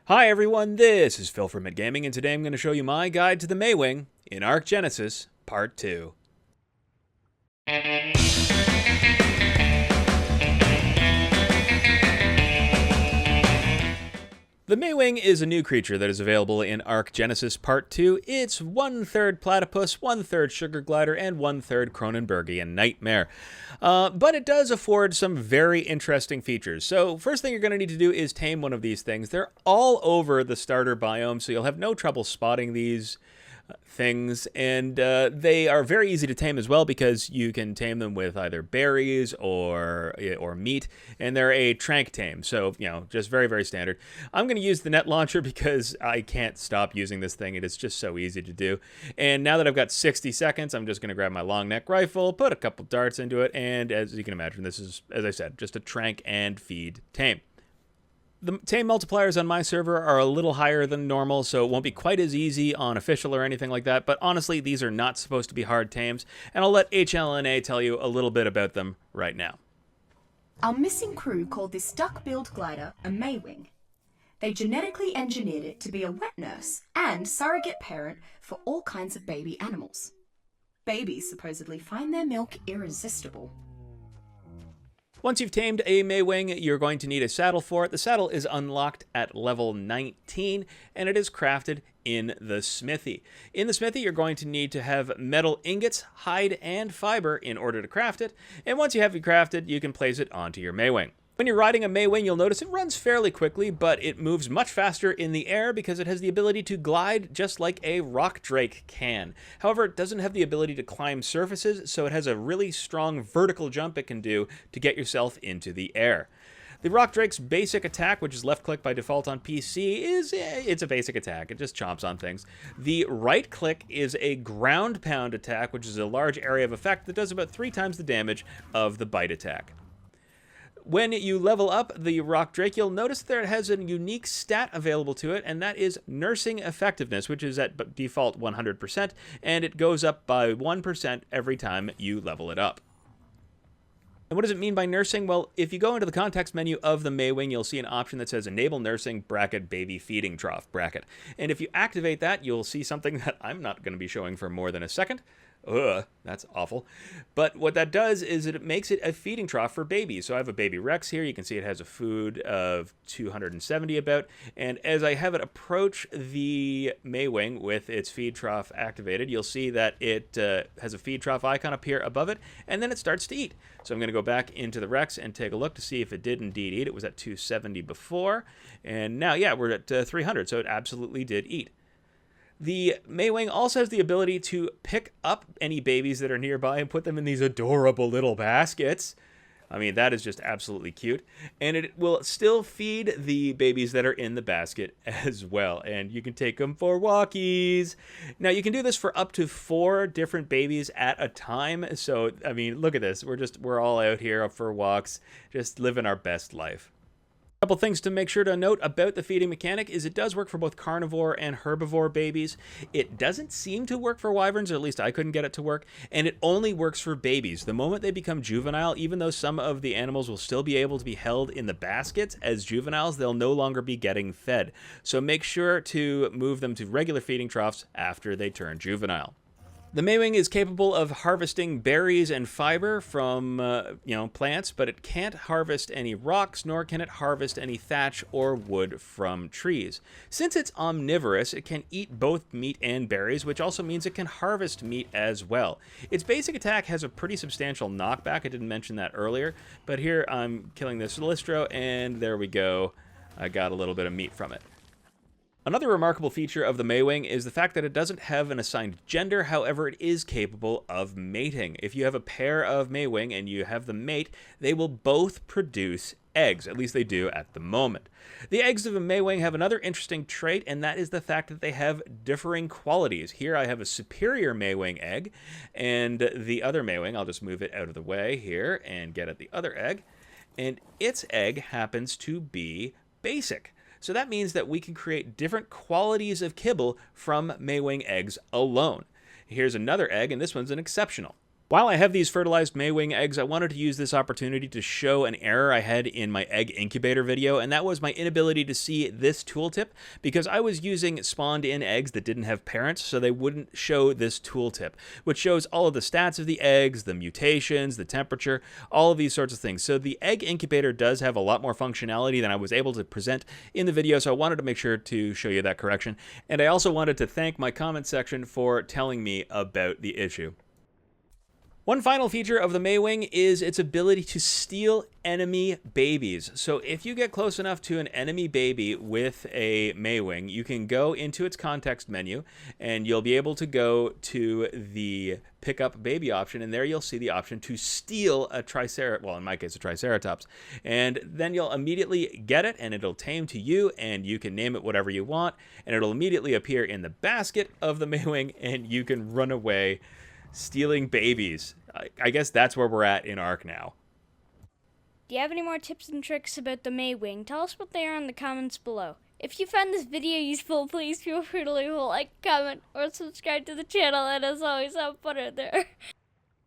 Hi everyone, this is Phil from Gaming, and today I'm going to show you my guide to the Maewing in ARK Genesis Part 2. The Maewing is a new creature that is available in ARK Genesis Part 2. It's 1/3 Platypus, 1/3 Sugar Glider, and 1/3 Cronenbergian Nightmare. But it does afford some very interesting features. So first thing you're going to need to do is tame one of these things. They're all over the starter biome, so you'll have no trouble spotting these things, and they are very easy to tame as well because you can tame them with either berries or meat, and they're a trank tame, so just very standard. I'm going to use the net launcher because I can't stop using this thing. It is just so easy to do. And now that I've got 60 seconds, I'm just going to grab my long neck rifle, put a couple darts into it, and as you can imagine, this is, as I said, just a trank and feed tame. The tame multipliers on my server are a little higher than normal, so it won't be quite as easy on official or anything like that, but honestly, these are not supposed to be hard tames, and I'll let HLNA tell you a little bit about them right now. Our missing crew called this duck-billed glider a Maewing. They genetically engineered it to be a wet nurse and surrogate parent for all kinds of baby animals. Babies supposedly find their milk irresistible. Once you've tamed a Maewing, you're going to need a saddle for it. The saddle is unlocked at level 19, and it is crafted in the smithy. In the smithy, you're going to need to have metal ingots, hide, and fiber in order to craft it, and once you have it crafted, you can place it onto your Maewing. When you're riding a Maewing, you'll notice it runs fairly quickly, but it moves much faster in the air because it has the ability to glide just like a rock drake can. However, it doesn't have the ability to climb surfaces, so it has a really strong vertical jump it can do to get yourself into the air. The rock drake's basic attack, which is left click by default on PC, it's a basic attack. It just chomps on things. The right click is a ground pound attack, which is a large area of effect that does about 3 times the damage of the bite attack. When you level up the Rock Drake, you'll notice that it has a unique stat available to it, and that is Nursing Effectiveness, which is at default 100%, and it goes up by 1% every time you level it up. And what does it mean by nursing? Well, if you go into the context menu of the Maewing, you'll see an option that says Enable Nursing Baby Feeding Trough . And if you activate that, you'll see something that I'm not going to be showing for more than a second. Ugh, that's awful. But what that does is it makes it a feeding trough for babies. So I have a baby Rex here. You can see it has a food of 270 about. And as I have it approach the Maewing with its feed trough activated, you'll see that it has a feed trough icon up here above it, and then it starts to eat. So I'm going to go back into the Rex and take a look to see if it did indeed eat. It was at 270 before, and now, yeah, we're at 300, so it absolutely did eat. The Maewing also has the ability to pick up any babies that are nearby and put them in these adorable little baskets. I mean, that is just absolutely cute. And it will still feed the babies that are in the basket as well. And you can take them for walkies. Now, you can do this for up to 4 different babies at a time. So, I mean, look at this. We're all out here for walks, just living our best life. A couple things to make sure to note about the feeding mechanic is it does work for both carnivore and herbivore babies. It doesn't seem to work for wyverns, or at least I couldn't get it to work, and it only works for babies. The moment they become juvenile, even though some of the animals will still be able to be held in the baskets as juveniles, they'll no longer be getting fed. So make sure to move them to regular feeding troughs after they turn juvenile. The Maewing is capable of harvesting berries and fiber from, plants, but it can't harvest any rocks, nor can it harvest any thatch or wood from trees. Since it's omnivorous, it can eat both meat and berries, which also means it can harvest meat as well. Its basic attack has a pretty substantial knockback. I didn't mention that earlier, but here I'm killing this Listro, and there we go. I got a little bit of meat from it. Another remarkable feature of the Maewing is the fact that it doesn't have an assigned gender, however, it is capable of mating. If you have a pair of Maewing and you have the mate, they will both produce eggs, at least they do at the moment. The eggs of a Maewing have another interesting trait, and that is the fact that they have differing qualities. Here I have a superior Maewing egg, and the other Maewing, I'll just move it out of the way here and get at the other egg, and its egg happens to be basic. So that means that we can create different qualities of kibble from Maewing eggs alone. Here's another egg, and this one's an exceptional. While I have these fertilized Maewing eggs, I wanted to use this opportunity to show an error I had in my egg incubator video, and that was my inability to see this tooltip, because I was using spawned-in eggs that didn't have parents, so they wouldn't show this tooltip, which shows all of the stats of the eggs, the mutations, the temperature, all of these sorts of things. So the egg incubator does have a lot more functionality than I was able to present in the video, so I wanted to make sure to show you that correction. And I also wanted to thank my comment section for telling me about the issue. One final feature of the Maewing is its ability to steal enemy babies. So if you get close enough to an enemy baby with a Maewing, you can go into its context menu and you'll be able to go to the pick up baby option, and there you'll see the option to steal a Triceratops, well in my case a Triceratops, and then you'll immediately get it and it'll tame to you and you can name it whatever you want and it'll immediately appear in the basket of the Maewing and you can run away stealing babies. I guess that's where we're at in ARK now. Do you have any more tips and tricks about the Maewing? Tell us what they are in the comments below. If you found this video useful, please feel free to leave a like, comment, or subscribe to the channel, and as always, have fun out there.